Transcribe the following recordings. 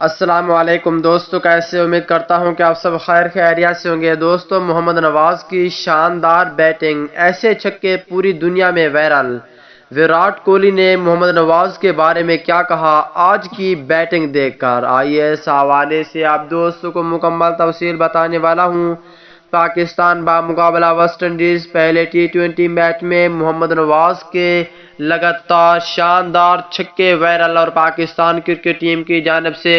السلام علیکم دوستو، کیسے؟ امید کرتا ہوں کہ آپ سب خیر خیریت سے ہوں گے۔ دوستو، محمد نواز کی شاندار بیٹنگ، ایسے چھکے پوری دنیا میں وائرل۔ وراٹ کوہلی نے محمد نواز کے بارے میں کیا کہا آج کی بیٹنگ دیکھ کر؟ آئیے اس حوالے سے آپ دوستوں کو مکمل تفصیل بتانے والا ہوں۔ پاکستان بمقابلہ ویسٹ انڈیز پہلے ٹی-20 میچ میں محمد نواز کے لگاتار شاندار چھکے وائرل اور پاکستان کرکٹ ٹیم کی جانب سے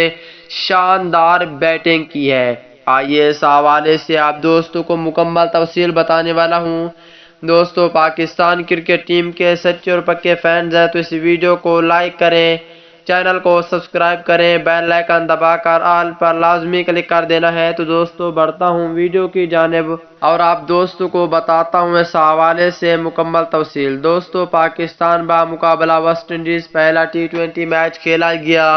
شاندار بیٹنگ کی ہے۔ آئیے اس حوالے سے آپ دوستوں کو مکمل تفصیل بتانے والا ہوں۔ دوستو، پاکستان کرکٹ ٹیم کے سچے اور پکے فینز ہیں تو اس ویڈیو کو لائک کریں، چینل کو سبسکرائب کریں، بیل آئیکن دبا کر آل پر لازمی کلک کر دینا ہے۔ تو دوستو، بڑھتا ہوں ویڈیو کی جانب اور آپ دوستوں کو بتاتا ہوں اس حوالے سے مکمل تفصیل۔ دوستو، پاکستان بمقابلہ ویسٹ انڈیز پہلا ٹی-20 میچ کھیلا گیا۔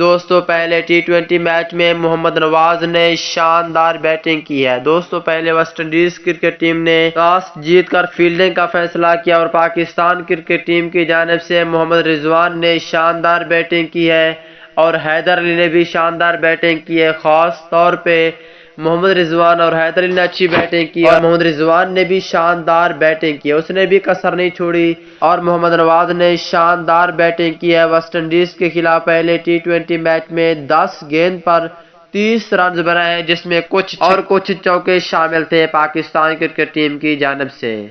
دوستو، پہلے ٹی-20 میچ میں محمد نواز نے شاندار بیٹنگ کی ہے۔ دوستو، پہلے ویسٹ انڈیز کرکٹ ٹیم نے ٹاس جیت کر فیلڈنگ کا فیصلہ کیا اور پاکستان کرکٹ ٹیم کی جانب سے محمد رضوان نے شاندار بیٹنگ کی ہے اور حیدر علی نے بھی شاندار بیٹنگ کی ہے۔ خاص طور پہ محمد رضوان اور حیدر علی نے اچھی بیٹنگ کی اور محمد رضوان نے بھی شاندار بیٹنگ کی، اس نے بھی کسر نہیں چھوڑی اور محمد نواز نے شاندار بیٹنگ کی ہے۔ ویسٹ انڈیز کے خلاف پہلے ٹی-20 میچ میں 10 گیند پر 30 رنز بنائے، جس میں کچھ چوکے شامل تھے پاکستان کرکٹ ٹیم کی جانب سے۔